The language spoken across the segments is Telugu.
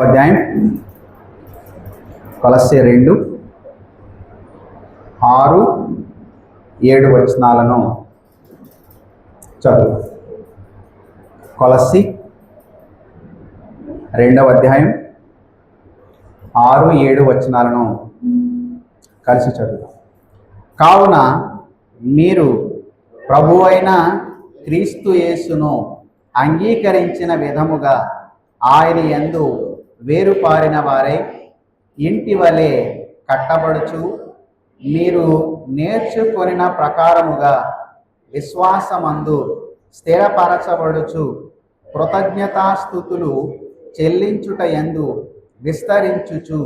అధ్యాయం కొలస్సీ 2:6-7 వచనాలను చదువు. కొలస్సీ 2వ అధ్యాయం 6-7 వచనాలను కలిసి చదువు. కావున మీరు ప్రభువైన క్రీస్తు యేసును అంగీకరించిన విధముగా ఆయన యందు వేరుపారిన వారై ఇంటి వలె కట్టబడుచు మీరు నేర్చుకొనిన ప్రకారముగా విశ్వాసమందు స్థిరపరచబడుచు కృతజ్ఞతాస్తుతులు చెల్లించుట యందు విస్తరించుచు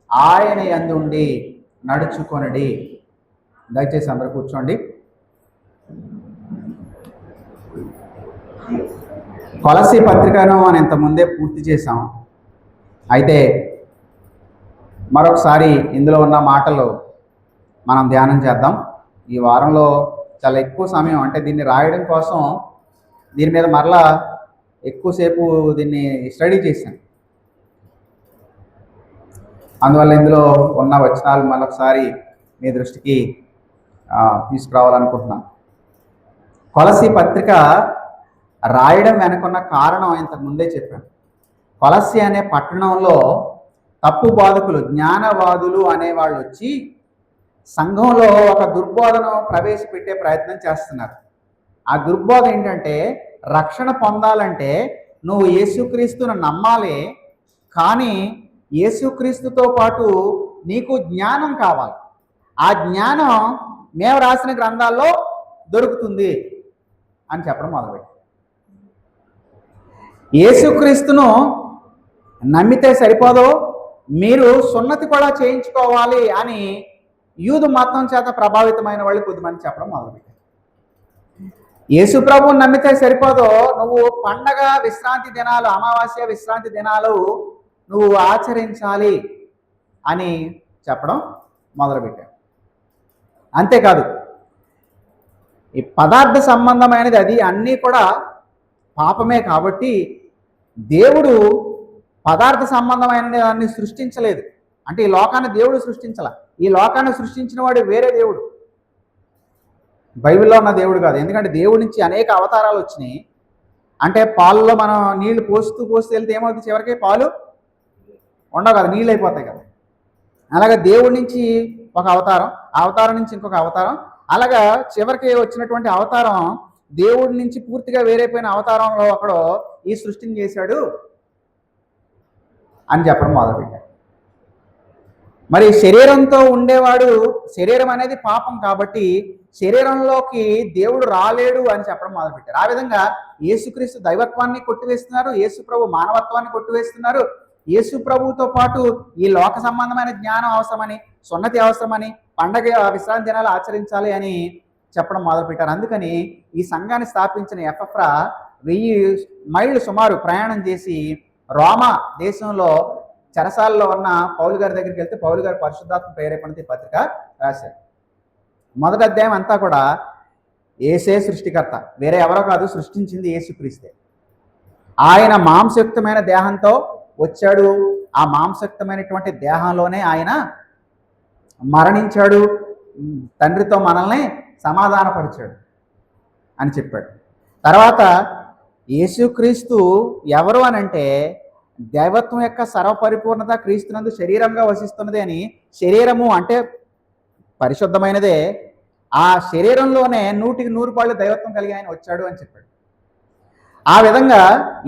ఆయన యందుండి నడుచుకొనుడి. దయచేసి అందరూ కూర్చోండి. కొలస్సీ పత్రికను మనం ఇంతకుముందే పూర్తి చేసాం. అయితే మరొకసారి ఇందులో ఉన్న మాటలు మనం ధ్యానం చేద్దాం. ఈ వారంలో చాలా ఎక్కువ సమయం, అంటే దీన్ని రాయడం కోసం దీని మీద మరలా ఎక్కువసేపు దీన్ని స్టడీ చేశాను. అందువల్ల ఇందులో ఉన్న వచనాలు మరొకసారి మీ దృష్టికి తీసుకురావాలనుకుంటున్నాను. కొలస్సీ పత్రిక రాయడం వెనుకున్న కారణం ఇంతకు ముందే చెప్పాను. కొలస్సీ అనే పట్టణంలో తప్పు బోధకులు, జ్ఞానవాదులు అనేవాళ్ళు వచ్చి సంఘంలో ఒక దుర్బోధను ప్రవేశపెట్టే ప్రయత్నం చేస్తున్నారు. ఆ దుర్బోధ ఏంటంటే, రక్షణ పొందాలంటే నువ్వు యేసుక్రీస్తును నమ్మాలి, కానీ యేసుక్రీస్తుతో పాటు నీకు జ్ఞానం కావాలి. ఆ జ్ఞానం మేము రాసిన గ్రంథాల్లో దొరుకుతుంది అని చెప్పడం మొదలుపెట్టారు. యేసుక్రీస్తును నమ్మితే సరిపోదు, మీరు సున్నతి కూడా చేయించుకోవాలి అని యూదు మతం చేత ప్రభావితమైన వాళ్ళు కొద్దిమంది చెప్పడం మొదలుపెట్టారు. యేసు ప్రభువుని నమ్మితే సరిపోదు, నువ్వు పండగ విశ్రాంతి దినాలు, అమావాస్య విశ్రాంతి దినాలు నువ్వు ఆచరించాలి అని చెప్పడం మొదలుపెట్టారు. అంతేకాదు, ఈ పదార్థ సంబంధమైనది అది అన్నీ కూడా పాపమే. కాబట్టి దేవుడు పదార్థ సంబంధమైన దాన్ని సృష్టించలేదు. అంటే ఈ లోకాన్ని దేవుడు సృష్టించాల. ఈ లోకాన్ని సృష్టించిన వాడు వేరే దేవుడు, బైబిల్లో ఉన్న దేవుడు కాదు. ఎందుకంటే దేవుడి నుంచి అనేక అవతారాలు వచ్చినాయి. అంటే పాలలో మనం నీళ్లు పోస్తూ వెళ్తే ఏమవుతుంది? చివరికి పాలు ఉండవు కదా, నీళ్ళు అయిపోతాయి కదా. అలాగే దేవుడి నుంచి ఒక అవతారం, ఆ అవతారం నుంచి ఇంకొక అవతారం, అలాగా చివరికి వచ్చినటువంటి అవతారం దేవుడి నుంచి పూర్తిగా వేరైపోయిన అవతారంలో ఒకడు ఈ సృష్టిని చేశాడు అని చెప్పడం మొదలుపెట్టాడు. మరి శరీరంతో ఉండేవాడు, శరీరం అనేది పాపం కాబట్టి శరీరంలోకి దేవుడు రాలేడు అని చెప్పడం మొదలుపెట్టారు. ఆ విధంగా యేసుక్రీస్తు దైవత్వాన్ని కొట్టివేస్తున్నారు, యేసు ప్రభు మానవత్వాన్ని కొట్టివేస్తున్నారు. యేసు ప్రభువుతో పాటు ఈ లోక సంబంధమైన జ్ఞానం అవసరమని, సున్నతి అవసరమని, పండగ విశ్రాంతి దినాలు ఆచరించాలి అని చెప్పడం మొదలుపెట్టారు. అందుకని ఈ సంఘాన్ని స్థాపించిన ఎపఫ్రా 1000 మైళ్ళు సుమారు ప్రయాణం చేసి రోమా దేశంలో చెరసాలలో ఉన్న పౌలు గారి దగ్గరికి వెళ్తే పౌలు గారు పరిశుద్ధాత్మ ప్రేరేపణతో పత్రిక రాశారు. మొదటి అధ్యాయం అంతా కూడా యేసే సృష్టికర్త, వేరే ఎవరో కాదు, సృష్టించింది యేసుక్రీస్తే. ఆయన మాంసయుక్తమైన దేహంతో వచ్చాడు, ఆ మాంసయుక్తమైనటువంటి దేహంలోనే ఆయన మరణించాడు, తండ్రితో మనల్ని సమాధానపరిచాడు అని చెప్పాడు. తర్వాత యేసుక్రీస్తు ఎవరు అని అంటే, దైవత్వం యొక్క సర్వపరిపూర్ణత క్రీస్తునందు శరీరంగా వసిస్తున్నది అని, శరీరము అంటే పరిశుద్ధమైనదే, ఆ శరీరంలోనే 100% పాళ్ళు దైవత్వం కలిగి ఆయన వచ్చాడు అని చెప్పాడు. ఆ విధంగా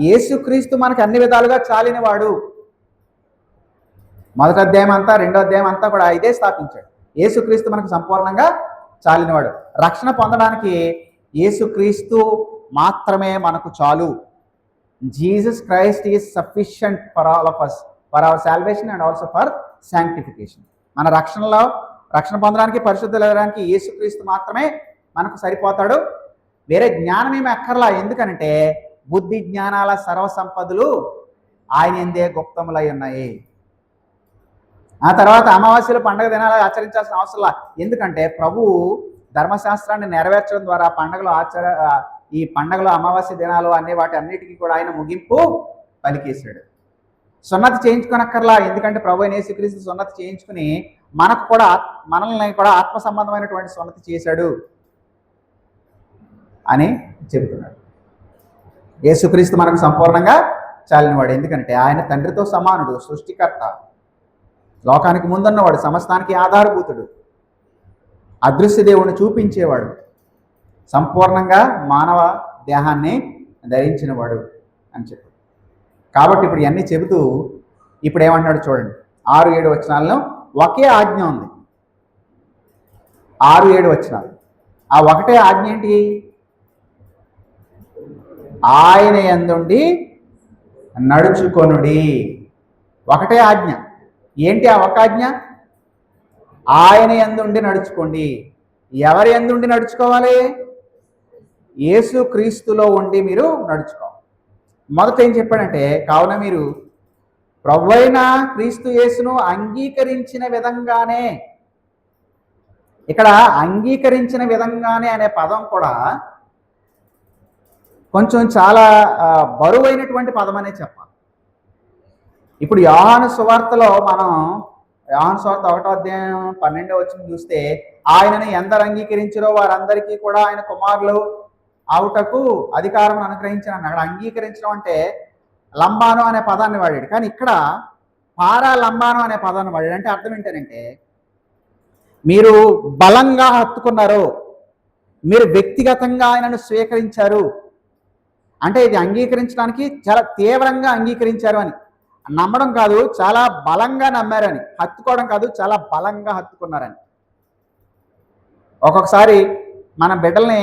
యేసుక్రీస్తు మనకు అన్ని విధాలుగా చాలినవాడు. మొదటి అధ్యాయం అంతా, రెండో అధ్యాయం అంతా కూడా ఇదే స్థాపించాడు. యేసుక్రీస్తు మనకు సంపూర్ణంగా చాలినవాడు. రక్షణ పొందడానికి యేసుక్రీస్తు మాత్రమే మనకు చాలు. Jesus Christ is sufficient for all of us, for our salvation and also for sanctification. మన రక్షణ పొందడానికి, పరిశుద్ధులు అవ్వడానికి యేసుక్రీస్తు మాత్రమే మనకు సరిపోతాడు. వేరే జ్ఞానం ఏమి అక్కర్లా. ఎందుకంటే బుద్ధి జ్ఞానాల సర్వసంపదలు ఆయన ఎందే గుప్తములై ఉన్నాయి. ఆ తర్వాత అమావాస్యలు పండుగ దినాలు ఆచరించాల్సిన అవసరం, ఎందుకంటే ప్రభు ధర్మశాస్త్రాన్ని నెరవేర్చడం ద్వారా ఈ పండుగలు, అమావాస్య దినాలు అనే వాటి అన్నిటికీ కూడా ఆయన ముగింపు పలికేశాడు. సున్నతి చేయించుకోనక్కర్లా, ఎందుకంటే ప్రభు అయిన యేసుక్రీస్తు సున్నతి చేయించుకుని మనల్ని కూడా ఆత్మ సంబంధమైనటువంటి సున్నతి చేశాడు అని చెబుతున్నాడు. యేసుక్రీస్తు మనకు సంపూర్ణంగా చాలినవాడు, ఎందుకంటే ఆయన తండ్రితో సమానుడు, సృష్టికర్త, లోకానికి ముందున్నవాడు, సమస్తానికి ఆధారభూతుడు, అదృశ్య దేవుడిని చూపించేవాడు, సంపూర్ణంగా మానవ దేహాన్ని ధరించినవాడు అని చెప్పి. కాబట్టి ఇప్పుడు ఇవన్నీ చెబుతూ ఇప్పుడు ఏమంటున్నాడు చూడండి, 6-7 వచనాల్లో ఒకే ఆజ్ఞ ఉంది. 6-7 వచనాలు. ఆ ఒకటే ఆజ్ఞ ఏంటి? ఆయన యందుండి నడుచుకొనుడి. ఒకటే ఆజ్ఞ. ఏంటి ఆ ఒక ఆజ్ఞ? ఆయన యందుండి నడుచుకోండి. ఎవరి యందుండి నడుచుకోవాలి? యేసు క్రీస్తులో ఉండి మీరు నడుచుకోవాలి. మొదట ఏం చెప్పాడంటే, కావున మీరు ప్రభువైన క్రీస్తు యేసును అంగీకరించిన విధంగానే, ఇక్కడ అంగీకరించిన విధంగానే అనే పదం కూడా కొంచెం చాలా బరువైనటువంటి పదం అనే చెప్పాలి. ఇప్పుడు యోహాను సువార్తలో మనం యోహాను సువార్త 1వ అధ్యాయం 12వ వచనం చూస్తే, ఆయనను ఎందరు అంగీకరించారో వారందరికీ కూడా ఆయన కుమారులు ఆవుటకు అధికారం అనుగ్రహించిన అన్నాడు. అంగీకరించడం అంటే లంబానం అనే పదాన్ని వాడాడు, కానీ ఇక్కడ పారా లంబానం అనే పదాన్ని వాడాడు. అంటే అర్థం ఏంటంటే, మీరు బలంగా హత్తుకున్నారు, మీరు వ్యక్తిగతంగా ఆయనను స్వీకరించారు అంటే ఇది అంగీకరించడానికి చాలా తీవ్రంగా అంగీకరించారు అని. నమ్మడం కాదు, చాలా బలంగా నమ్మారని. హత్తుకోవడం కాదు, చాలా బలంగా హత్తుకున్నారని. ఒక్కొక్కసారి మన బిడ్డల్ని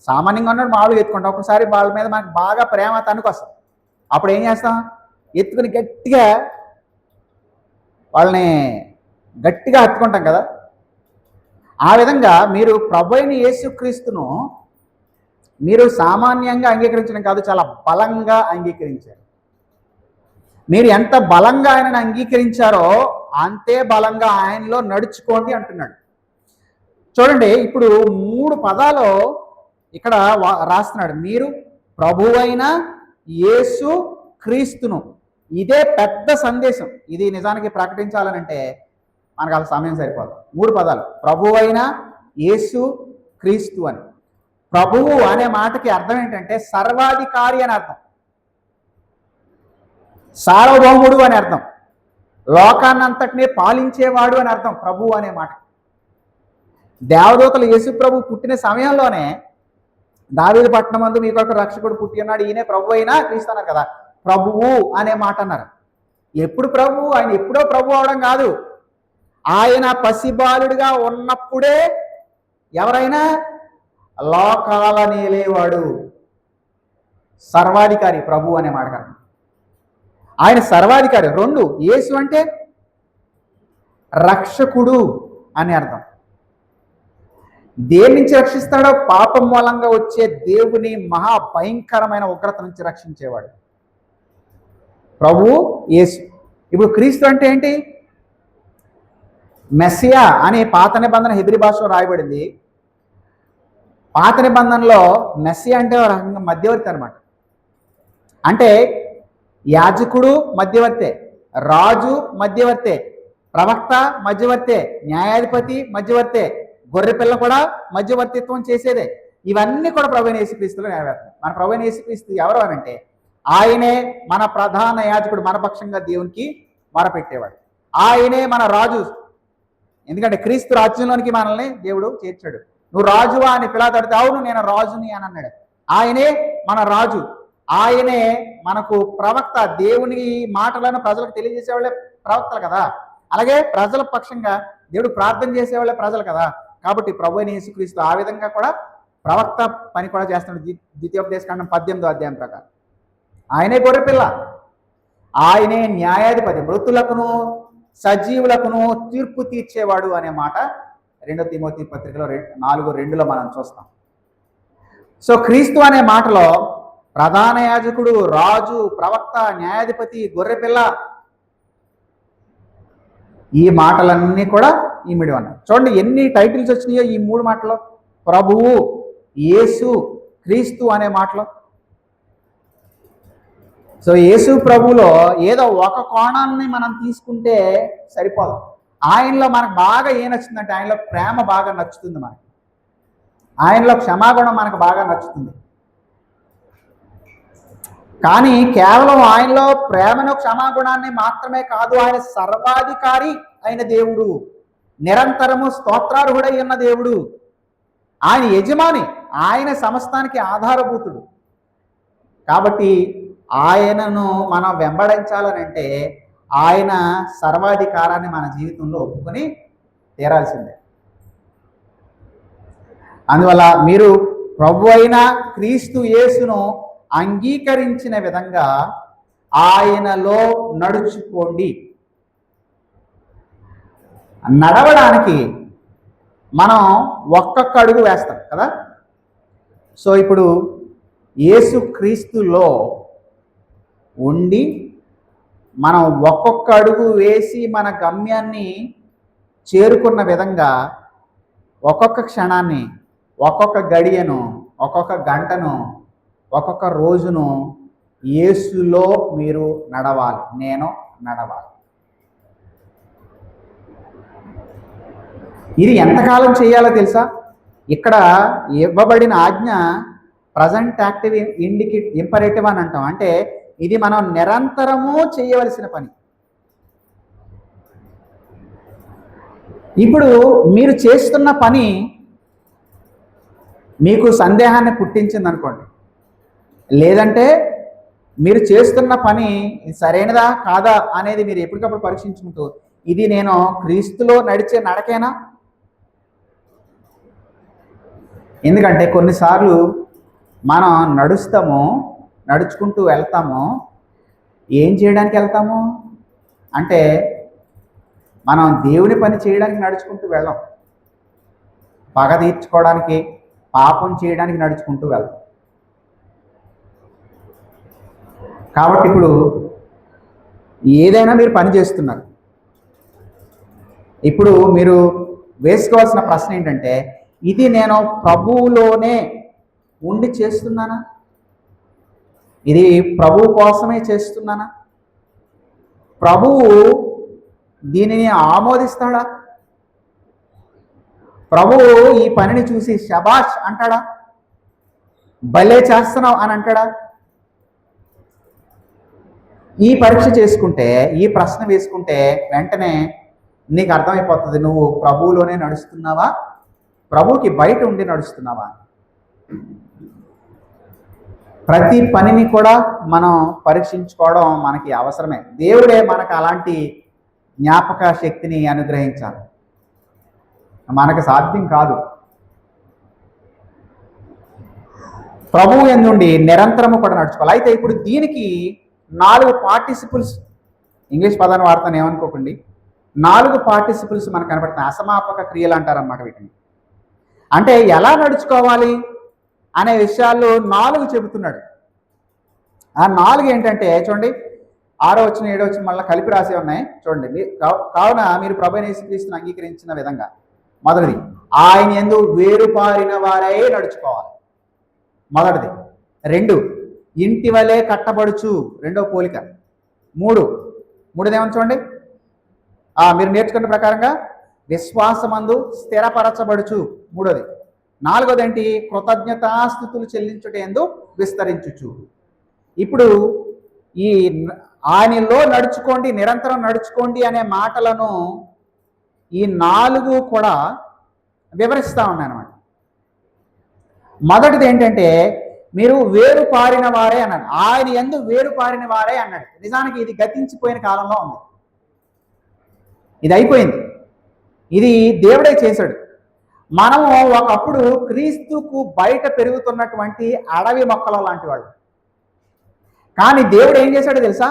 సామాన్యంగా ఉన్నాడు మామూలుగా ఎత్తుకుంటాం, ఒక్కొక్కసారి వాళ్ళ మీద మనకు బాగా ప్రేమ తనుకొస్తాం. అప్పుడు ఏం చేస్తాం? ఎత్తుకుని గట్టిగా వాళ్ళని గట్టిగా హత్తుకుంటాం కదా. ఆ విధంగా మీరు ప్రభువైన యేసుక్రీస్తును మీరు సామాన్యంగా అంగీకరించడం కాదు, చాలా బలంగా అంగీకరించారు. మీరు ఎంత బలంగా ఆయనను అంగీకరించారో అంతే బలంగా ఆయనలో నడుచుకోండి అంటున్నాడు. చూడండి, ఇప్పుడు 3 పదాలు ఇక్కడ రాస్తున్నాడు. మీరు ప్రభువైన యేసు క్రీస్తును. ఇదే పెద్ద సందేశం. ఇది నిజానికి ప్రకటించాలనంటే మనకు అసలు సమయం సరిపోదు. 3 పదాలు, ప్రభువైన యేసు క్రీస్తు అని. ప్రభువు అనే మాటకి అర్థం ఏంటంటే సర్వాధికారి అని అర్థం, సార్వభౌముడు అని అర్థం, లోకాన్నంతటినీ పాలించేవాడు అని అర్థం ప్రభువు అనే మాట. దేవదూతలు యేసు ప్రభు పుట్టిన సమయంలోనే దావీదు పట్టణమందు మీ కొరకు రక్షకుడు పుట్టి ఉన్నాడు, ఈయనే ప్రభు అయినా క్రీస్తు అన్నారు కదా. ప్రభువు అనే మాట అన్నారు. ఎప్పుడు ప్రభువు? ఆయన ఎప్పుడో ప్రభు అవడం కాదు, ఆయన పసిబాలుడిగా ఉన్నప్పుడే ఎవరైనా లోకాల నేలేవాడు, సర్వాధికారి ప్రభు అనే మాట కాదు. ఆయన సర్వాధికారి. 2, యేసు అంటే రక్షకుడు అని అర్థం. దేని నుంచి రక్షిస్తాడో? పాపం మూలంగా వచ్చే దేవుని మహాభయంకరమైన ఉగ్రత నుంచి రక్షించేవాడు ప్రభువు యేసు. ఇప్పుడు క్రీస్తు అంటే ఏంటి? మెస్సియా అనే పాత నిబంధన హెబ్రీ భాషలో రాయబడింది. పాత నిబంధనలో మెస్సియా అంటే ఒక రకంగా మధ్యవర్తి అనమాట. అంటే యాజకుడు మధ్యవర్తే, రాజు మధ్యవర్తే, ప్రవక్త మధ్యవర్తే, న్యాయాధిపతి మధ్యవర్తే, గొర్రెపిల్ల కూడా మధ్యవర్తిత్వం చేసేదే. ఇవన్నీ కూడా ప్రభువైన యేసుక్రీస్తులో నెరవేరుతాయి. మన ప్రభువైన యేసుక్రీస్తు ఎవరు అనంటే ఆయనే మన ప్రధాన యాజకుడు, మన పక్షంగా దేవునికి మొరపెట్టేవాడు. ఆయనే మన రాజు, ఎందుకంటే క్రీస్తు రాజ్యంలోనికి మనల్ని దేవుడు చేర్చాడు. నువ్వు రాజువా అని పిలాతు అడిగితే అవును నేను రాజుని అని అన్నాడు. ఆయనే మన రాజు, ఆయనే మనకు ప్రవక్త. దేవుని మాటలను ప్రజలకు తెలియజేసేవాళ్ళే ప్రవక్తలు కదా. అలాగే ప్రజల పక్షంగా దేవుడు ప్రార్థన చేసేవాళ్ళే ప్రజలు కదా. కాబట్టి ప్రభువైన యేసుక్రీస్తు ఆ విధంగా కూడా ప్రవక్త పని కూడా చేస్తున్నాడు. ద్వితీయోపదేశకాండం 18వ అధ్యాయం ప్రకారం ఆయనే గొర్రెపిల్ల, ఆయనే న్యాయాధిపతి, మృతులకును సజీవులకును తీర్పు తీర్చేవాడు అనే మాట 2 తిమోతి పత్రికలో 4:2లో మనం చూస్తాం. సో క్రీస్తు అనే మాటలో ప్రధాన యాజకుడు, రాజు, ప్రవక్త, న్యాయాధిపతి, గొర్రెపిల్ల, ఈ మాటలన్నీ కూడా ఇమిడి ఉన్నాయి. చూడండి ఎన్ని టైటిల్స్ వచ్చినాయో ఈ 3 మాటలో. ప్రభువు, యేసు, క్రీస్తు అనే మాటలో. సో యేసు ప్రభులో ఏదో ఒక కోణాన్ని మనం తీసుకుంటే సరిపోదు. ఆయనలో మనకు బాగా ఏం నచ్చుతుందంటే ఆయనలో ప్రేమ బాగా నచ్చుతుంది మనకి, ఆయనలో క్షమాగుణం మనకు బాగా నచ్చుతుంది. కానీ కేవలం ఆయనలో ప్రేమను క్షమాగుణాన్ని మాత్రమే కాదు, ఆయన సర్వాధికారి అయిన దేవుడు, నిరంతరము స్తోత్రార్హుడై ఉన్న దేవుడు, ఆయన యజమాని, ఆయన సమస్తానికి ఆధారభూతుడు. కాబట్టి ఆయనను మనం వెంబడించాలనంటే ఆయన సర్వాధికారాన్ని మన జీవితంలో ఒప్పుకొని తీరాల్సిందే. అందువల్ల మీరు ప్రభు అయిన క్రీస్తు యేసును అంగీకరించిన విధంగా ఆయనలో నడుచుకోండి. నడవడానికి మనం ఒక్కొక్క అడుగు వేస్తాం కదా. సో ఇప్పుడు యేసు క్రీస్తులో ఉండి మనం ఒక్కొక్క అడుగు వేసి మన గమ్యాన్ని చేరుకున్న విధంగా ఒక్కొక్క క్షణాన్ని, ఒక్కొక్క గడియను, ఒక్కొక్క గంటను, ఒక్కొక్క రోజును యేసులో మీరు నడవాలి, నేను నడవాలి. ఇది ఎంతకాలం చేయాలో తెలుసా? ఇక్కడ ఇవ్వబడిన ఆజ్ఞ ప్రజెంట్ యాక్టివ్ ఇంపరేటివ్ అని అంటాం. అంటే ఇది మనం నిరంతరము చేయవలసిన పని. ఇప్పుడు మీరు చేస్తున్న పని మీకు సందేహాన్ని పుట్టించింది అనుకోండి, లేదంటే మీరు చేస్తున్న పని సరైనదా కాదా అనేది మీరు ఎప్పటికప్పుడు పరీక్షించుకుంటూ, ఇది నేను క్రీస్తులో నడిచే నడకేనా? ఎందుకంటే కొన్నిసార్లు మనం నడుచుకుంటూ వెళ్తాము. ఏం చేయడానికి వెళ్తాము అంటే మనం దేవుని పని చేయడానికి నడుచుకుంటూ వెళ్ళాం, పగ తీర్చుకోవడానికి, పాపం చేయడానికి నడుచుకుంటూ వెళ్తాం. కాబట్టి ఇప్పుడు ఏదైనా మీరు పని చేస్తున్నారు, ఇప్పుడు మీరు వేసుకోవాల్సిన ప్రశ్న ఏంటంటే, ఇది నేను ప్రభువులోనే ఉండి చేస్తున్నానా? ఇది ప్రభువు కోసమే చేస్తున్నానా? ప్రభువు దీనిని ఆమోదిస్తాడా? ప్రభువు ఈ పనిని చూసి శబాష్ అంటాడా? భలే చేస్తున్నావు అని అంటాడా? ఈ పరీక్ష చేసుకుంటే, ఈ ప్రశ్న వేసుకుంటే వెంటనే నీకు అర్థమైపోతుంది, నువ్వు ప్రభువులోనే నడుస్తున్నావా, ప్రభువుకి బయట ఉండి నడుస్తున్నావా. ప్రతి పనిని కూడా మనం పరీక్షించుకోవడం మనకి అవసరమే. దేవుడే మనకు అలాంటి జ్ఞాపక శక్తిని అనుగ్రహించాలి, మనకు సాధ్యం కాదు. ప్రభువు యందుండి నిరంతరము కూడా నడుచుకోవాలి. అయితే ఇప్పుడు దీనికి 4 పార్టిసిపుల్స్, ఇంగ్లీష్ పదాన్ని వాడతాను ఏమనుకోకండి, 4 పార్టిసిపుల్స్ మనకు కనబడతాయి. అసమాపక క్రియలు అంటారన్నమాట వీటిని. అంటే ఎలా నడుచుకోవాలి అనే విషయాలు 4 చెబుతున్నాడు. ఆ 4 ఏంటంటే చూడండి, 6వ వచనం 7వ వచనం మళ్ళీ కలిపి రాసే ఉన్నాయి చూడండి. కావున మీరు ప్రభువైన యేసుక్రీస్తును అంగీకరించిన విధంగా, మొదటిది ఆయన యందు వేరుపారిన వారై నడుచుకోవాలి, మొదటిది. 2 ఇంటి వలె కట్టబడుచు, రెండవ పోలిక. 3 ఏమని చూడండి, మీరు నేర్చుకున్న ప్రకారంగా విశ్వాసమందు స్థిరపరచబడుచు, 3వది. 4వది ఏంటి, కృతజ్ఞతాస్తుతులు చెల్లించుటయందు విస్తరించుచు. ఇప్పుడు ఈ ఆయనలో నడుచుకోండి, నిరంతరం నడుచుకోండి అనే మాటలను ఈ 4 కూడా వివరిస్తా ఉన్నాయి అన్నమాట. మొదటిది ఏంటంటే, మీరు వేరు పారిన వారే అన్నాడు. ఆయన యందు వేరు పారిన వారే అన్నాడు. నిజానికి ఇది గతించిపోయిన కాలంలో ఉంది, ఇది అయిపోయింది, ఇది దేవుడే చేశాడు. మనము ఒకప్పుడు క్రీస్తుకు బయట పెరుగుతున్నటువంటి అడవి మొక్కల లాంటి వాళ్ళు. కానీ దేవుడు ఏం చేశాడో తెలుసా,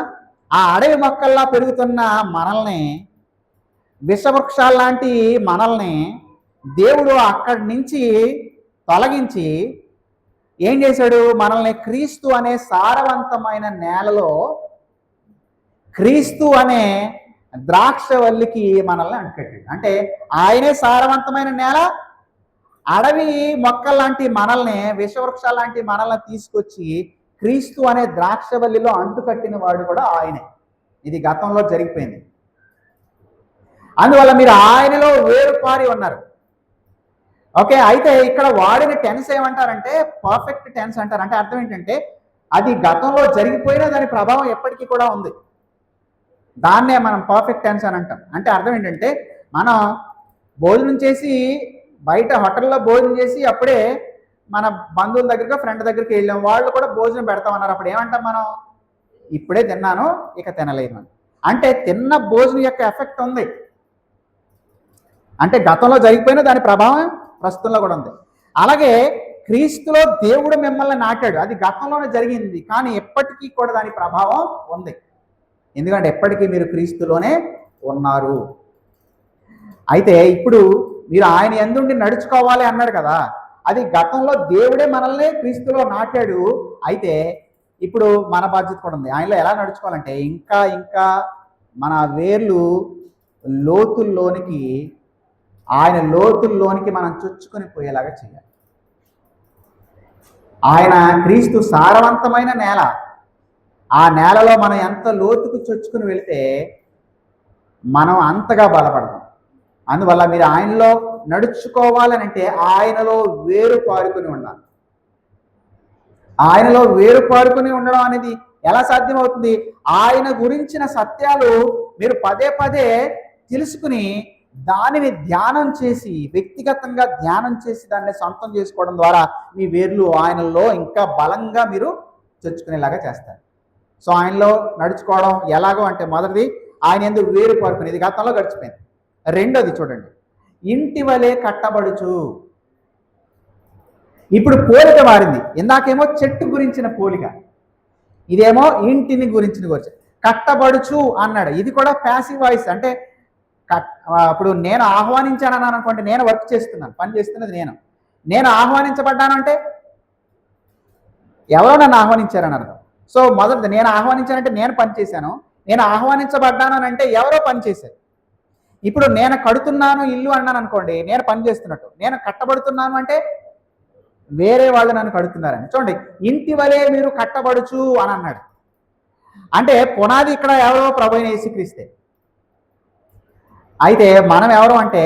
ఆ అడవి మొక్కల్లా పెరుగుతున్న మనల్ని, విషవృక్షాల లాంటి మనల్ని దేవుడు అక్కడి నుంచి తొలగించి ఏం చేశాడు, మనల్ని క్రీస్తు అనే సారవంతమైన నేలలో, క్రీస్తు అనే ద్రాక్షవల్లికి మనల్ని అంటుకట్టాడు. అంటే ఆయనే సారవంతమైన నేల, అడవి మొక్కల లాంటి మనల్ని, విషవృక్షాల లాంటి మనల్ని తీసుకొచ్చి క్రీస్తు అనే ద్రాక్షవల్లిలో అంటుకట్టిన వాడు కూడా ఆయనే. ఇది గతంలో జరిగిపోయింది. అందువల్ల మీరు ఆయనలో వేరుపారి ఉన్నారు. ఓకే, అయితే ఇక్కడ వాడిన టెన్స్ ఏమంటారంటే పర్ఫెక్ట్ టెన్స్ అంటారు. అంటే అర్థం ఏంటంటే అది గతంలో జరిగిపోయినా దాని ప్రభావం ఎప్పటికీ కూడా ఉంది. దాన్నే మనం పర్ఫెక్ట్ టెన్స్ అని అంటాం. అంటే అర్థం ఏంటంటే మనం భోజనం చేసి బయట హోటల్లో భోజనం చేసి అప్పుడే మన బంధువుల దగ్గరికి ఫ్రెండ్ దగ్గరికి వెళ్ళాం, వాళ్ళు కూడా భోజనం పెడతామన్నారు. అప్పుడు ఏమంటాం మనం? ఇప్పుడే తిన్నాను, ఇక తినలేను. అంటే తిన్న భోజనం యొక్క ఎఫెక్ట్ ఉంది. అంటే గతంలో జరిగిపోయినా దాని ప్రభావం ప్రస్తుతంలో కూడా ఉంది. అలాగే క్రీస్తులో దేవుడు మిమ్మల్ని నాటాడు. అది గతంలోనే జరిగింది, కానీ ఎప్పటికీ కూడా దాని ప్రభావం ఉంది. ఎందుకంటే ఎప్పటికీ మీరు క్రీస్తులోనే ఉన్నారు. అయితే ఇప్పుడు మీరు ఆయన యందుండి నడుచుకోవాలి అన్నాడు కదా, అది గతంలో దేవుడే మనల్ని క్రీస్తులో నాటాడు. అయితే ఇప్పుడు మన బాధ్యత కూడా ఉంది. ఆయనలో ఎలా నడుచుకోవాలంటే ఇంకా ఇంకా మన వేర్లు లోతుల్లోనికి, ఆయన లోతుల్లోనికి మనం చొచ్చుకొని పోయేలాగా చేయాలి. ఆయన క్రీస్తు సారవంతమైన నేల. ఆ నేలలో మనం ఎంత లోతుకు చొచ్చుకుని వెళితే మనం అంతగా బలపడతాం. అందువల్ల మీరు ఆయనలో నడుచుకోవాలనంటే ఆయనలో వేరు పారుకుని ఉండాలి. ఆయనలో వేరు పారుకుని ఉండడం అనేది ఎలా సాధ్యమవుతుంది? ఆయన గురించిన సత్యాలు మీరు పదే పదే తెలుసుకుని దానిని ధ్యానం చేసి, వ్యక్తిగతంగా ధ్యానం చేసి దాన్ని సొంతం చేసుకోవడం ద్వారా మీ వేర్లు ఆయనలో ఇంకా బలంగా మీరు చొచ్చుకునేలాగా చేస్తారు. సో ఆయనలో నడుచుకోవడం ఎలాగో అంటే మొదటిది ఆయన ఎందుకు వేరు పారుకుని, ఇది గతంలో గడిచిపోయింది. రెండోది చూడండి, ఇంటి వలె కట్టబడుచు. ఇప్పుడు పోలిక మారింది. ఇందాకేమో చెట్టు గురించిన పోలిక, ఇదేమో ఇంటిని గురించిన కట్టబడుచు అన్నాడు. ఇది కూడా ప్యాసివ్ వాయిస్. అంటే ఇప్పుడు నేను ఆహ్వానించానని అనుకోండి, నేను వర్క్ చేస్తున్నాను, పని చేస్తున్నది నేను ఆహ్వానించబడ్డానంటే ఎవరో నన్ను ఆహ్వానించారని అర్థం. సో మొదటిది నేను ఆహ్వానించానంటే నేను పని చేశాను, నేను ఆహ్వానించబడ్డాను అంటే ఎవరో పని చేశారు. ఇప్పుడు నేను కడుతున్నాను ఇల్లు అన్నాను అనుకోండి, నేను పని చేస్తున్నట్టు. నేను కట్టబడుతున్నాను అంటే వేరే వాళ్ళు నన్ను కడుతున్నారని. చూడండి, ఇంటి వలె మీరు కట్టబడుచు అని అన్నాడు. అంటే పునాది ఇక్కడ ఎవరో ప్రభువైన యేసుక్రీస్తే. అయితే మనం ఎవరు అంటే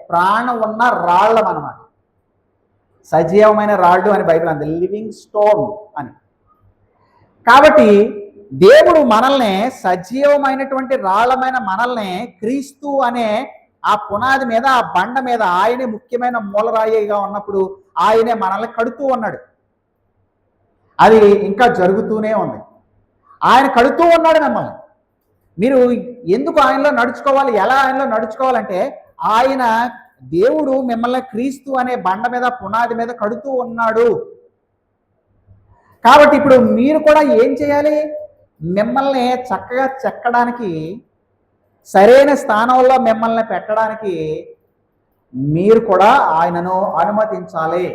ప్రాణం ఉన్న రాళ్ళం అన్నమాట. సజీవమైన రాళ్ళు అని బైబిల్ అంది, లివింగ్ స్టోన్ అని. కాబట్టి దేవుడు మనల్ని, సజీవమైనటువంటి రాళ్ళమైన మనల్ని క్రీస్తు అనే ఆ పునాది మీద, ఆ బండ మీద ఆయనే ముఖ్యమైన మూలరాయిగా ఉన్నప్పుడు ఆయనే మనల్ని కడుతూ ఉన్నాడు. అది ఇంకా జరుగుతూనే ఉంది. ఆయన కడుతూ ఉన్నాడు మిమ్మల్ని. మీరు ఎందుకు ఆయనలో నడుచుకోవాలి? ఎలా ఆయనలో నడుచుకోవాలంటే ఆయన దేవుడు మిమ్మల్ని క్రీస్తు అనే బండ మీద, పునాది మీద కడుతూ ఉన్నాడు. కాబట్టి ఇప్పుడు మీరు కూడా ఏం చేయాలి? మిమ్మల్ని చక్కగా చెక్కడానికి, సరైన స్థానంలో మిమ్మల్ని పెట్టడానికి మీరు కూడా ఆయనను అనుమతించాలి.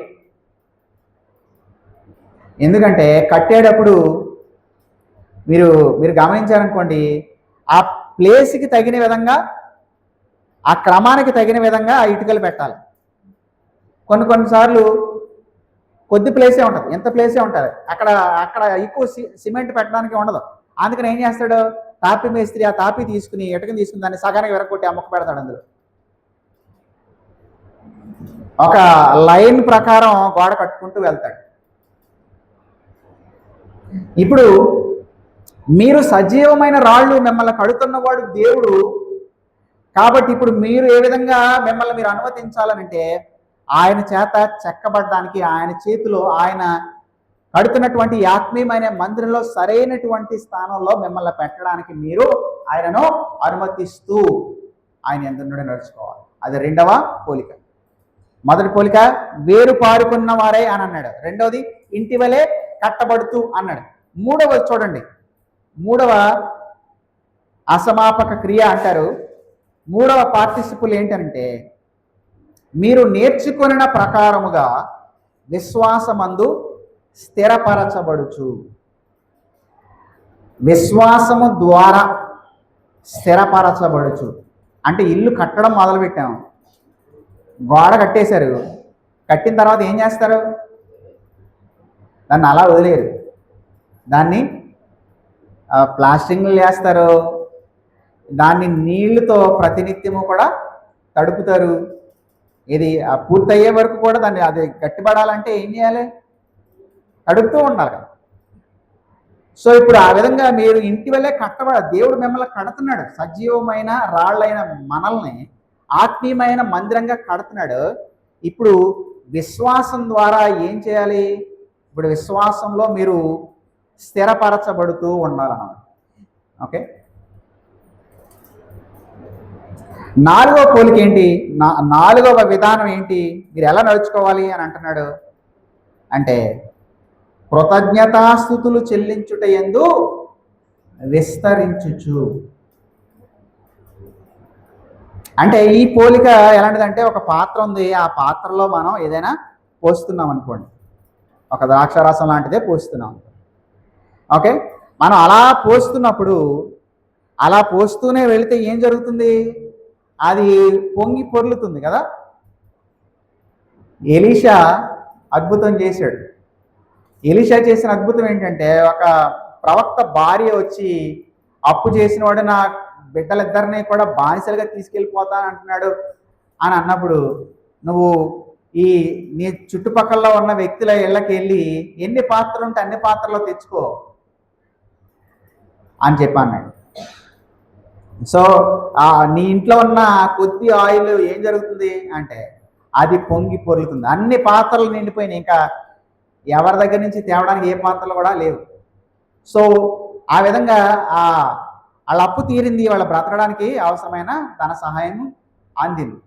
ఎందుకంటే కట్టేటప్పుడు మీరు గమనించారనుకోండి, ఆ ప్లేస్కి తగిన విధంగా, ఆ క్రమానికి తగిన విధంగా ఆ ఇటుకలు పెట్టాలి. కొన్నిసార్లు కొద్ది ప్లేసే ఉంటుంది, ఎంత ప్లేసే ఉంటుంది, అక్కడ ఎక్కువ సిమెంట్ పెట్టడానికి ఉండదు. అందుకని ఏం చేస్తాడు? తాపి మేస్త్రి ఆ తాపి తీసుకుని, ఇటుకని తీసుకుని దాన్ని సగానికి విరగొట్టి అమ్మక పెడతాడు. అందులో ఒక లైన్ ప్రకారం గోడ కట్టుకుంటూ వెళ్తాడు. ఇప్పుడు మీరు సజీవమైన రాళ్ళు, మిమ్మల్ని కడుతున్నవాడు దేవుడు. కాబట్టి ఇప్పుడు మీరు ఏ విధంగా మిమ్మల్ని మీరు అనుమతించాలనంటే ఆయన చేత చెక్కబడడానికి, ఆయన చేతిలో, ఆయన కడుతున్నటువంటి ఆత్మీయమైన మందిరంలో సరైనటువంటి స్థానంలో మిమ్మల్ని పెట్టడానికి మీరు ఆయనను అనుమతిస్తూ ఆయన యందు నడుచుకోవాలి. అది రెండవ పోలిక. మొదటి పోలిక వేరు పారుకున్న వారే అని అన్నాడు. రెండవది ఇంటి వలె కట్టబడుతూ అన్నాడు. మూడవది చూడండి, మూడవ అసమాపక క్రియ అంటారు. మూడవ పార్టిసిపుల్ ఏంటంటే మీరు నేర్చుకొనిన ప్రకారముగా విశ్వాసమందు స్థిరపరచబడుచు. విశ్వాసము ద్వారా స్థిరపరచబడుచు అంటే ఇల్లు కట్టడం మొదలుపెట్టాము, గోడ దాన్ని ప్లాస్టింగ్లు వేస్తారు, దాన్ని నీళ్లతో ప్రతినిత్యము కూడా తడుపుతారు. ఇది పూర్తయ్యే వరకు కూడా దాన్ని అది గట్టిపడాలంటే ఏం చేయాలి? తడుపుతూ ఉండాలి కదా. సో ఇప్పుడు ఆ విధంగా మీరు ఇంటి వల్లే దేవుడు మిమ్మల్ని కడుతున్నాడు. సజీవమైన రాళ్ళైన మనల్ని ఆత్మీయమైన మందిరంగా కడుతున్నాడు. ఇప్పుడు విశ్వాసం ద్వారా ఏం చేయాలి? ఇప్పుడు విశ్వాసంలో మీరు స్థిరపరచబడుతూ ఉండాలన్నమాట. ఓకే, నాలుగవ పోలిక ఏంటి? నాలుగవ విధానం ఏంటి? మీరు ఎలా నడుచుకోవాలి అని అంటున్నాడు అంటే, కృతజ్ఞతాస్థుతులు చెల్లించుట యందు విస్తరించుచు. అంటే ఈ పోలిక ఎలాంటిదంటే, ఒక పాత్ర ఉంది, ఆ పాత్రలో మనం ఏదైనా పోస్తున్నాం అనుకోండి, ఒక ద్రాక్షారసం లాంటిదే పోస్తున్నాం. ఓకే, మనం అలా పోస్తున్నప్పుడు అలా పోస్తూనే వెళితే ఏం జరుగుతుంది? అది పొంగి పొర్లుతుంది కదా. ఎలీషా అద్భుతం చేశాడు. ఎలీషా చేసిన అద్భుతం ఏంటంటే, ఒక ప్రవక్త భార్య వచ్చి అప్పు చేసిన వాడు నా బిడ్డలిద్దరినీ కూడా బానిసలుగా తీసుకెళ్ళిపోతానంటున్నాడు అని అన్నప్పుడు, నువ్వు నీ చుట్టుపక్కల ఉన్న వ్యక్తుల ఇళ్ళకి వెళ్ళి ఎన్ని పాత్రలు ఉంటే అన్ని పాత్రలు తెచ్చుకో అని చెప్పాను. సో నీ ఇంట్లో ఉన్న కొద్ది ఆయిల్ ఏం జరుగుతుంది అంటే అది పొంగి పొర్లుతుంది. అన్ని పాత్రలు నిండిపోయినాయి, ఇంకా ఎవరి దగ్గర నుంచి తేవడానికి ఏ పాత్రలు కూడా లేవు. సో ఆ విధంగా వాళ్ళ అప్పు తీరింది, వాళ్ళ బ్రతకడానికి అవసరమైన ధన సహాయం అందింది.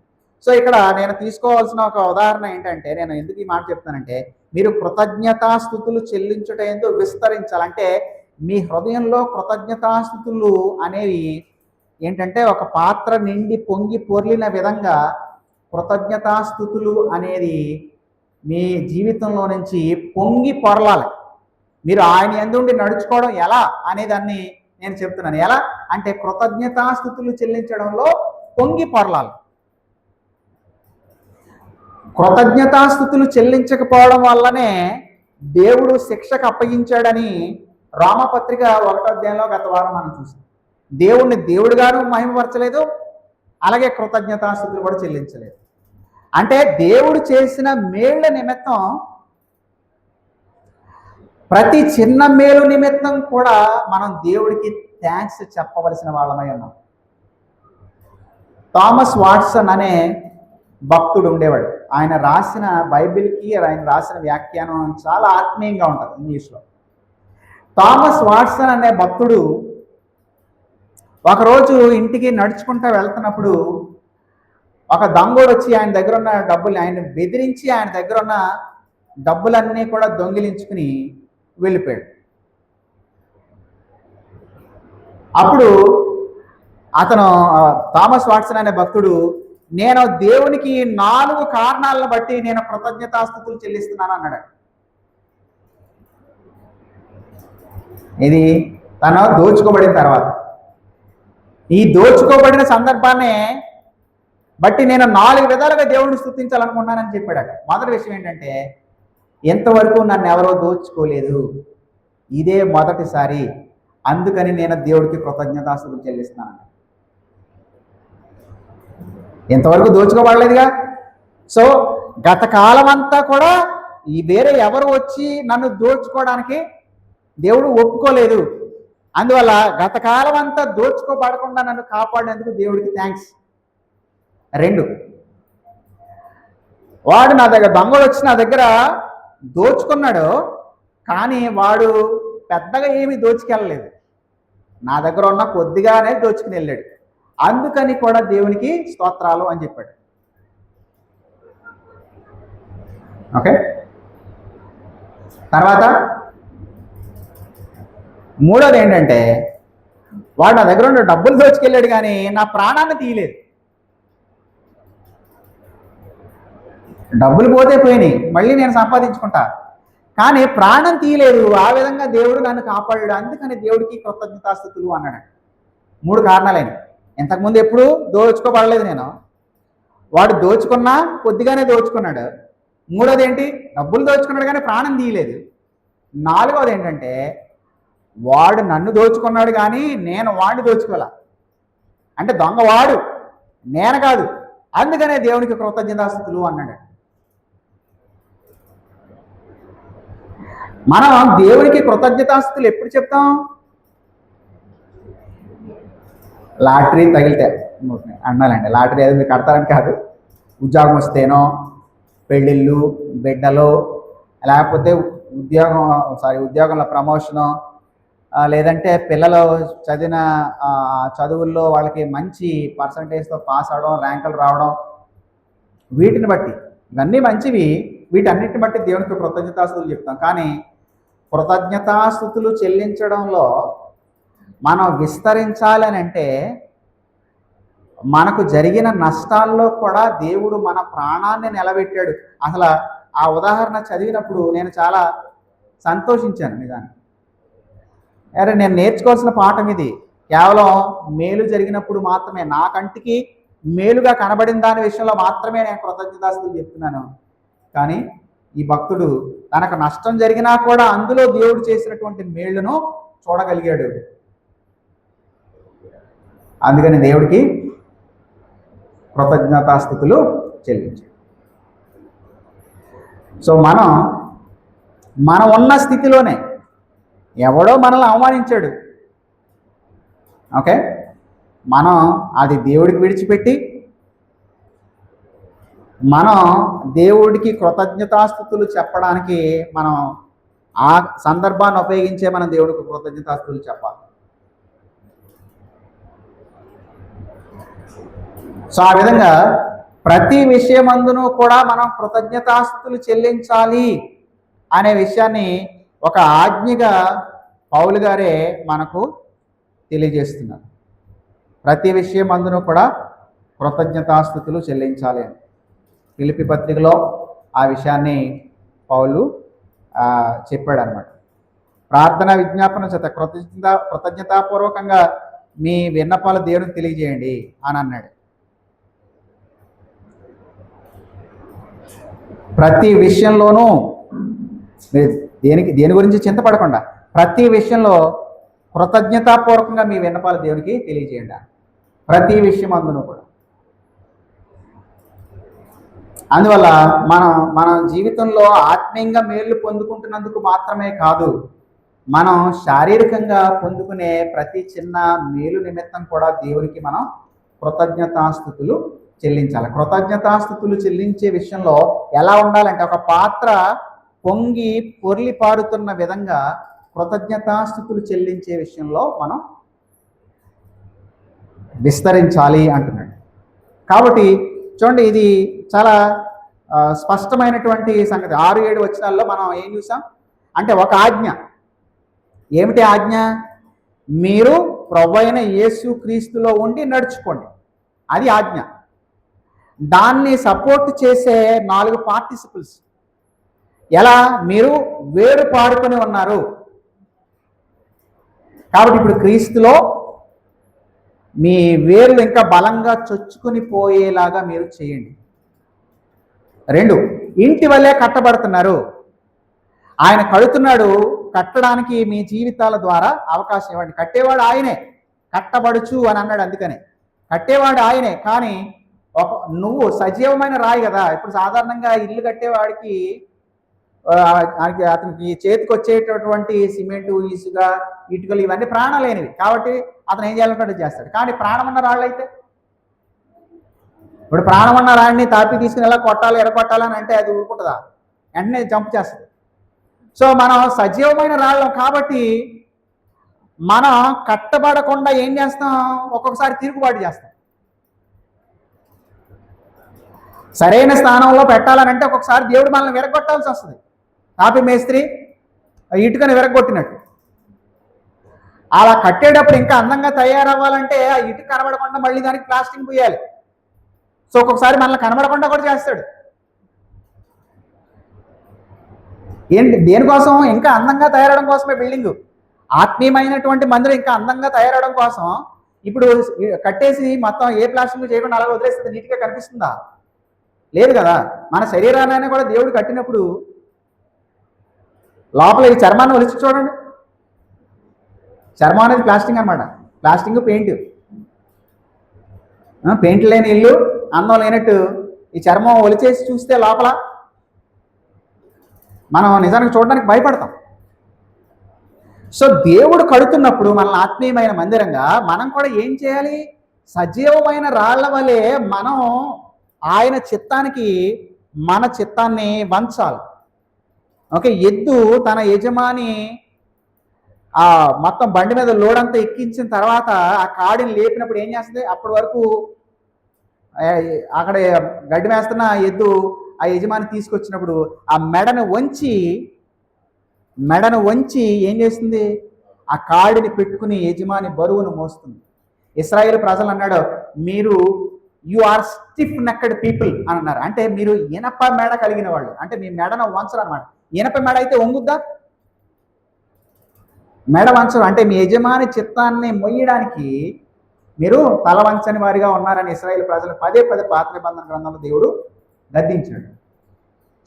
సో ఇక్కడ నేను తీసుకోవాల్సిన ఒక ఉదాహరణ ఏంటంటే, నేను ఎందుకు ఈ మాట చెప్తానంటే, మీరు కృతజ్ఞతాస్థుతులు చెల్లించుట ఎందుకు విస్తరించాలంటే, మీ హృదయంలో కృతజ్ఞతాస్థుతులు అనేవి ఏంటంటే, ఒక పాత్ర నిండి పొంగి పొర్లిన విధంగా కృతజ్ఞతాస్థుతులు అనేది మీ జీవితంలో నుంచి పొంగి పొరలాలి. మీరు ఆయన యందు నడుచుకోవడం ఎలా అనేదాన్ని నేను చెప్తున్నాను. ఎలా అంటే, కృతజ్ఞతాస్థుతులు చెల్లించడంలో పొంగి పొరలాలి. కృతజ్ఞతాస్థుతులు చెల్లించకపోవడం వల్లనే దేవుడు శిక్షకు అప్పగించాడని రామపత్రిక 1వ అధ్యాయంలో గత వారం మనం చూసాం. దేవుణ్ణి దేవుడుగాను మహిమపరచలేదు, అలాగే కృతజ్ఞతాస్థుతులు కూడా చెల్లించలేదు. అంటే దేవుడు చేసిన మేళ్ల నిమిత్తం, ప్రతి చిన్న మేలు నిమిత్తం కూడా మనం దేవుడికి థ్యాంక్స్ చెప్పవలసిన వాళ్ళమై ఉన్నాం. థామస్ వాట్సన్ అనే భక్తుడు ఉండేవాడు. ఆయన రాసిన బైబిల్కి ఆయన రాసిన వ్యాఖ్యానం చాలా ఆత్మీయంగా ఉంటుంది ఇంగ్లీష్లో. థామస్ వాట్సన్ అనే భక్తుడు ఒకరోజు ఇంటికి నడుచుకుంటూ వెళ్తున్నప్పుడు ఒక దొంగోడు వచ్చి ఆయన దగ్గర ఉన్న డబ్బులు, ఆయన బెదిరించి ఆయన దగ్గర ఉన్న డబ్బులన్నీ కూడా దొంగిలించుకుని వెళ్ళిపోయాడు. అప్పుడు అతను థామస్ వాట్సన్ అనే భక్తుడు, నేను దేవునికి 4 కారణాలను బట్టి నేను కృతజ్ఞతాస్థుతులు చెల్లిస్తున్నాను అన్నాడు. ఇది తను దోచుకోబడిన తర్వాత, ఈ దోచుకోబడిన సందర్భాన్ని బట్టి నేను 4 విధాలుగా దేవుడిని స్తుతించాలనుకున్నానని చెప్పాడట. మొదటి విషయం ఏంటంటే, ఎంతవరకు నన్ను ఎవరో దోచుకోలేదు, ఇదే మొదటిసారి, అందుకని నేను దేవుడికి కృతజ్ఞతాస్తుతులు చెల్లిస్తున్నాను. ఎంతవరకు దోచుకోబడలేదుగా. సో గత కాలం అంతా కూడా ఈ వేరే ఎవరు వచ్చి నన్ను దోచుకోవడానికి దేవుడు ఒప్పుకోలేదు. అందువల్ల గత కాలం అంతా దోచుకోబడకుండా నన్ను కాపాడినందుకు దేవుడికి థ్యాంక్స్. 2, వాడు నా దగ్గర దొంగలు వచ్చి నా దగ్గర దోచుకున్నాడు, కానీ వాడు పెద్దగా ఏమీ దోచుకెళ్ళలేదు, నా దగ్గర ఉన్న కొద్దిగానే దోచుకుని వెళ్ళాడు, అందుకని కూడా దేవునికి స్తోత్రాలు అని చెప్పాడు. ఓకే, తర్వాత 3వది ఏంటంటే, వాడు నా దగ్గర ఉన్న డబ్బులు దోచుకెళ్ళాడు కానీ నా ప్రాణాన్ని తీయలేదు. డబ్బులు పోతే పోయినాయి, మళ్ళీ నేను సంపాదించుకుంటా, కానీ ప్రాణం తీయలేదు. ఆ విధంగా దేవుడు నన్ను కాపాడాడు, అందుకని దేవుడికి కృతజ్ఞతాస్తుతులు అన్నాడు. 3 కారణాలైన. ఇంతకుముందు ఎప్పుడు దోచుకోబడలేదు నేను, వాడు దోచుకున్నా కొద్దిగానే దోచుకున్నాడు. 3వది ఏంటి, డబ్బులు దోచుకున్నాడు కానీ ప్రాణం తీయలేదు. 4వది ఏంటంటే, వాడు నన్ను దోచుకున్నాడు కానీ నేను వాడిని దోచుకోలే. అంటే దొంగ వాడు, నేను కాదు. అందుకనే దేవునికి కృతజ్ఞతాస్తుతులు అన్నాడు. మనం దేవునికి కృతజ్ఞతాస్తుతులు ఎప్పుడు చెప్తాం? లాటరీ తగిలితే అన్నాలండి. లాటరీ అది మీరు కడతారని కాదు. ఉద్యోగం వస్తేనో, పెళ్ళిళ్ళు, బిడ్డలు, లేకపోతే ఉద్యోగంలో ప్రమోషను, లేదంటే పిల్లలు చదివిన చదువుల్లో వాళ్ళకి మంచి పర్సంటేజ్తో పాస్ అవడం, ర్యాంకులు రావడం, వీటిని బట్టి ఇవన్నీ మంచివి. వీటన్నిటిని బట్టి దేవునికి కృతజ్ఞతాస్తుతులు చెప్తాం. కానీ కృతజ్ఞతాస్తుతులు చెల్లించడంలో మనం విస్తరించాలి అని అంటే మనకు జరిగిన నష్టాల్లో కూడా దేవుడు మన ప్రాణాన్ని నిలబెట్టాడు. అసలు ఆ ఉదాహరణ చదివినప్పుడు నేను చాలా సంతోషించాను నిజానికి. అరే, నేను నేర్చుకోవాల్సిన పాఠం ఇది. కేవలం మేలు జరిగినప్పుడు మాత్రమే, నా కంటికి మేలుగా కనబడిన దాని విషయంలో మాత్రమే నేను కృతజ్ఞతాస్తుతులు చెప్తున్నాను. కానీ ఈ భక్తుడు తనకు నష్టం జరిగినా కూడా అందులో దేవుడు చేసినటువంటి మేలును చూడగలిగాడు. అందుకని దేవుడికి కృతజ్ఞతాస్తుతులు చెల్లించాడు. సో మనం ఉన్న స్థితిలోనే ఎవడో మనల్ని అవమానించాడు, ఓకే, మనం అది దేవుడికి విడిచిపెట్టి మనం దేవుడికి కృతజ్ఞతాస్తుతులు చెప్పడానికి మనం ఆ సందర్భాన్ని ఉపయోగించే మనం దేవుడికి కృతజ్ఞతాస్తుతులు చెప్పాలి. సో ఆ విధంగా ప్రతి విషయమందును కూడా మనం కృతజ్ఞతాస్తుతులు చెల్లించాలి అనే విషయాన్ని ఒక ఆజ్ఞగా పౌలు గారే మనకు తెలియజేస్తున్నారు. ప్రతి విషయమందును కూడా కృతజ్ఞతాస్తుతులు చెల్లించాలి అని ఫిలిప్పీ పత్రికలో ఆ విషయాన్ని పౌలు చెప్పాడు అన్నమాట. ప్రార్థన విజ్ఞాపన చేత కృతజ్ఞతాపూర్వకంగా మీ విన్నపాలు దేవునికి తెలియజేయండి అని అన్నాడు. ప్రతి విషయంలోనూ దేని గురించి చింతపడకుండా ప్రతి విషయంలో కృతజ్ఞతాపూర్వకంగా మీ విన్నపాలు దేవునికి తెలియజేయండి. ప్రతి విషయం అందును కూడా. అందువల్ల మన జీవితంలో ఆత్మీయంగా మేలు పొందుకుంటున్నందుకు మాత్రమే కాదు, మనం శారీరకంగా పొందుకునే ప్రతి చిన్న మేలు నిమిత్తం కూడా దేవునికి మనం కృతజ్ఞతాస్తుతులు చెల్లించాలి. కృతజ్ఞతాస్తుతులు చెల్లించే విషయంలో ఎలా ఉండాలంటే, ఒక పాత్ర పొంగి పొర్లి పారుతున్న విధంగా కృతజ్ఞతాస్తుతులు చెల్లించే విషయంలో మనం విస్తరించాలి అంటున్నాడు. కాబట్టి చూడండి, ఇది చాలా స్పష్టమైనటువంటి సంగతి. 6-7 వచనాల్లో మనం ఏం చూసాం అంటే, ఒక ఆజ్ఞ. ఏమిటి ఆజ్ఞ? మీరు ప్రభువైన యేసు క్రీస్తులో ఉండి నడుచుకోండి, అది ఆజ్ఞ. దాన్ని సపోర్ట్ చేసే 4 పార్టిసిపుల్స్. ఎలా? మీరు వేరు పాడుకొని ఉన్నారు కాబట్టి ఇప్పుడు క్రీస్తులో మీ వేర్లు ఇంకా బలంగా చొచ్చుకొని పోయేలాగా మీరు చేయండి. 2, ఇంటి వల్లే కట్టబడుతున్నారు. ఆయన కడుతున్నాడు, కట్టడానికి మీ జీవితాల ద్వారా అవకాశం ఇవ్వండి. కట్టేవాడు ఆయనే, కట్టబడుచు అని అన్నాడు. అందుకనే కట్టేవాడు ఆయనే. కానీ నువ్వు సజీవమైన రాయి కదా. ఇప్పుడు సాధారణంగా ఇల్లు కట్టేవాడికి అతనికి చేతికి వచ్చేటటువంటి సిమెంటు, ఇసుక, ఇటుకలు ఇవన్నీ ప్రాణలేనివి. కాబట్టి అతను ఏం చేయాలంటే చేస్తాడు. కానీ ప్రాణమన్న రాళ్ళు అయితే, ఇప్పుడు ప్రాణమన్న రాడిని తాపి తీసుకుని ఎలా కొట్టాలి, ఎడగొట్టాలని అంటే అది ఊరుకుంటుందా? వెంటనే జంప్ చేస్తుంది. సో మనం సజీవమైన రాళ్ళం కాబట్టి మనం కట్టబడకుండా ఏం చేస్తాం? ఒక్కొక్కసారి తిరుగుబాటు చేస్తాం. సరైన స్థానంలో పెట్టాలని అంటే ఒక్కొక్కసారి దేవుడు మనల్ని విరగొట్టాల్సి వస్తుంది. తాపి మేస్త్రి ఇటుకని విరగొట్టినట్టు. అలా కట్టేటప్పుడు ఇంకా అందంగా తయారవ్వాలంటే ఆ ఇటుక కనబడకుండా మళ్ళీ దానికి ప్లాస్టింగ్ పోయాలి. సో ఒక్కొక్కసారి మనల్ని కనబడకుండా కూడా చేస్తాడు. ఏంటి? దేనికోసం? ఇంకా అందంగా తయారవడం కోసమే బిల్డింగ్. ఆత్మీయమైనటువంటి మందిరం ఇంకా అందంగా తయారవడం కోసం. ఇప్పుడు కట్టేసి మొత్తం ఏ ప్లాస్టింగ్ చేయకుండా అలా వదిలేస్తుంది, నీట్గా కనిపిస్తుందా? లేదు కదా. మన శరీరాన్ని కూడా దేవుడు కట్టినప్పుడు లోపల ఈ చర్మాన్ని ఒలిచి చూడండి. చర్మం అనేది ప్లాస్టింగ్ అనమాట. Plastering paint. పెయింట్ లేని ఇల్లు అందం లేనట్టు ఈ చర్మం ఒలిచేసి చూస్తే లోపల మనం నిజానికి చూడడానికి భయపడతాం. సో దేవుడు కడుతున్నప్పుడు మనల్ని ఆత్మీయమైన మందిరంగా మనం కూడా ఏం చేయాలి? సజీవమైన రాళ్ల వలె మనం ఆయన చిత్తానికి మన చిత్తాన్ని వంచాలి. ఓకే, ఎద్దు తన యజమాని ఆ మొత్తం బండి మీద లోడ్ అంతా ఎక్కించిన తర్వాత ఆ కాడిని లేపినప్పుడు ఏం చేస్తుంది? అప్పటి వరకు అక్కడ గడ్డి వేస్తున్న ఎద్దు ఆ యజమాని తీసుకొచ్చినప్పుడు ఆ మెడను వంచి ఏం చేస్తుంది? ఆ కాడిని పెట్టుకుని యజమాని బరువును మోస్తుంది. ఇశ్రాయేలు ప్రజలు అన్నాడు, మీరు you are stiff necked people అని అన్నారు. అంటే మీరు ఇనప మెడ కలిగిన వాళ్ళు, అంటే మీ మెడను వంచరు అనమాట. ఇనప మెడ అయితే వంగుద్దా? మెడ వంచరు. అంటే మీ యజమాని చిత్తాన్ని మొయ్యడానికి మీరు తల వంచని వారిగా ఉన్నారని ఇశ్రాయేలు ప్రజలు పదే పదే పాత నిబంధన గ్రంథంలో దేవుడు గద్దించాడు.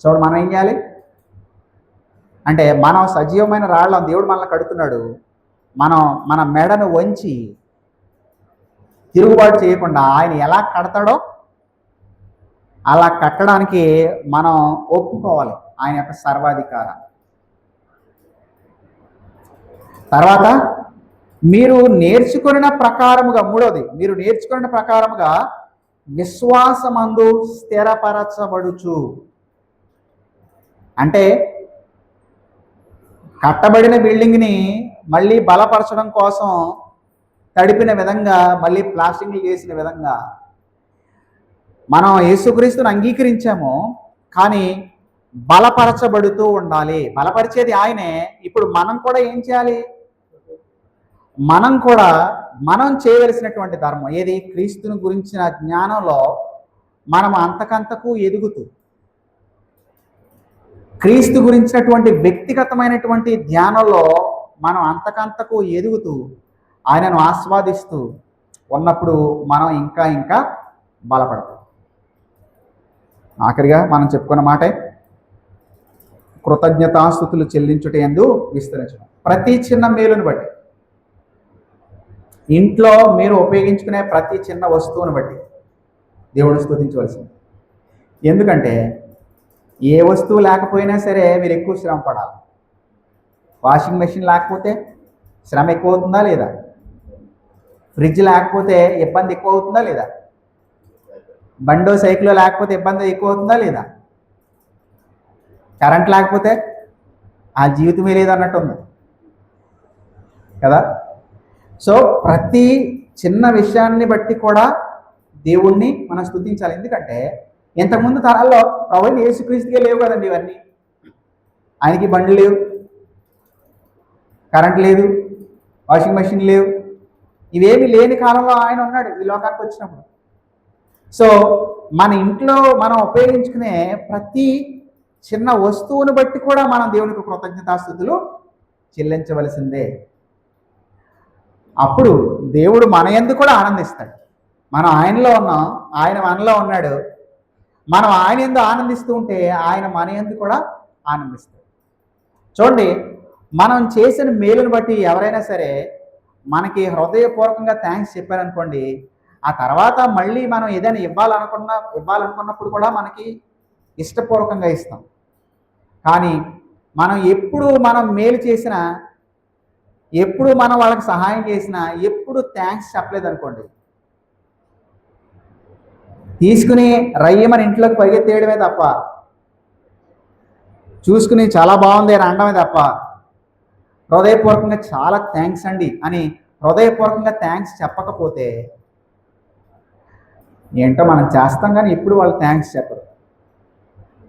చూడు, మనం ఏం చేయాలి అంటే మనం సజీవమైన రాళ్ళం, దేవుడు మనల్ని కడుతున్నాడు. మనం మన మెడను వంచి తిరుగుబాటు చేయకుండా ఆయన ఎలా కడతాడో అలా కట్టడానికి మనం ఒప్పుకోవాలి ఆయన యొక్క సర్వాధికారం. తర్వాత మీరు నేర్చుకున్న ప్రకారముగా, మూడవది, మీరు నేర్చుకున్న ప్రకారముగా విశ్వాసమందు స్థిరపరచబడుచు. అంటే కట్టబడిన బిల్డింగ్ని మళ్ళీ బలపరచడం కోసం తడిపిన విధంగా, మళ్ళీ ప్లాస్టింగ్ చేసిన విధంగా మనం యేసుక్రీస్తుని అంగీకరించాము, కానీ బలపరచబడుతూ ఉండాలి. బలపరిచేది ఆయనే. ఇప్పుడు మనం కూడా ఏం చేయాలి? మనం చేయవలసినటువంటి ధర్మం ఏది? క్రీస్తుని గురించిన జ్ఞానంలో మనం అంతకంతకు ఎదుగుతూ, క్రీస్తు గురించినటువంటి వ్యక్తిగతమైనటువంటి ధ్యానంలో మనం అంతకంతకు ఎదుగుతూ ఆయనను ఆస్వాదిస్తూ ఉన్నప్పుడు మనం ఇంకా ఇంకా బలపడతాం. ఆఖరిగా మనం చెప్పుకున్న మాటే కృతజ్ఞతాస్తుతులు చెల్లించుట యందు విస్తరించడం. ప్రతి చిన్న మేలును బట్టి, ఇంట్లో మీరు ఉపయోగించుకునే ప్రతి చిన్న వస్తువును బట్టి దేవుడు స్తుతించవలసింది. ఎందుకంటే ఏ వస్తువు లేకపోయినా సరే మీరు ఎక్కువ శ్రమ పడాలి. వాషింగ్ మెషిన్ లేకపోతే శ్రమ ఎక్కువ అవుతుందా లేదా? ఫ్రిడ్జ్ లేకపోతే ఇబ్బంది ఎక్కువ అవుతుందా లేదా? బండో సైకిల్ లేకపోతే ఇబ్బంది ఎక్కువ అవుతుందా లేదా? కరెంట్ లేకపోతే ఆ జీవితమే లేదన్నట్టు ఉంది కదా. సో ప్రతి చిన్న విషయాన్ని బట్టి కూడా దేవుణ్ణి మనం స్తుతించాలి. ఎందుకంటే ఇంతకుముందు తరాల్లో ప్రభువైన యేసుక్రీస్తుకే లేవు కదండి ఇవన్నీ. ఆయనకి బండ్లు లేవు, కరెంట్ లేదు, వాషింగ్ మెషిన్ లేవు. ఇవేమి లేని కాలంలో ఆయన ఉన్నాడు ఈ లోకానికి వచ్చినప్పుడు. సో మన ఇంట్లో మనం ఉపయోగించుకునే ప్రతి చిన్న వస్తువును బట్టి కూడా మనం దేవునికి కృతజ్ఞతాస్తుతులు చెల్లించవలసిందే. అప్పుడు దేవుడు మన యందు కూడా ఆనందిస్తాడు. మనం ఆయనలో ఉన్నాం, ఆయన మనలో ఉన్నాడు. మనం ఆయన యందు ఆనందిస్తూ ఉంటే ఆయన మన యందు కూడా ఆనందిస్తాడు. చూడండి, మనం చేసిన మేలును బట్టి ఎవరైనా సరే మనకి హృదయపూర్వకంగా థ్యాంక్స్ చెప్పారనుకోండి, ఆ తర్వాత మళ్ళీ మనం ఏదైనా ఇవ్వాలనుకున్నప్పుడు కూడా మనకి ఇష్టపూర్వకంగా ఇస్తాం. కానీ మనం మేలు చేసినా, ఎప్పుడు మనం వాళ్ళకి సహాయం చేసినా, ఎప్పుడు థ్యాంక్స్ చెప్పలేదనుకోండి, తీసుకుని రయ్యమని ఇంట్లోకి పరిగెత్తేయడమే తప్ప, చూసుకుని చాలా బాగుంది అని అనడమే తప్ప, హృదయపూర్వకంగా చాలా థ్యాంక్స్ అండి అని హృదయపూర్వకంగా థ్యాంక్స్ చెప్పకపోతే ఏంటో మనం చేస్తాం, కానీ ఎప్పుడు వాళ్ళు థ్యాంక్స్ చెప్పరు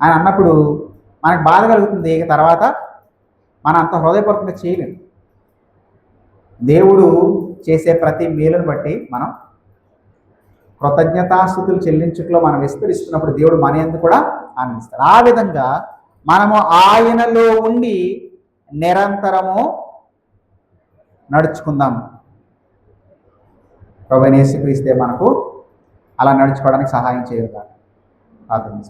అని అన్నప్పుడు మనకు బాధ కలుగుతుంది. ఇక తర్వాత మనం అంత హృదయపూర్వకంగా చేయలేము. దేవుడు చేసే ప్రతి మేలును బట్టి మనం కృతజ్ఞతాస్తుతులు చెల్లించుటలో మనం విస్తరిస్తున్నప్పుడు దేవుడు మన యందు కూడా ఆనందిస్తాడు. ఆ విధంగా మనము ఆయనలో ఉండి నిరంతరము నడుచుకుందాం. ప్రభువైన యేసుక్రీస్తే మనకు అలా నడుచుకోవడానికి సహాయం చేయగలరు. ప్రార్థన.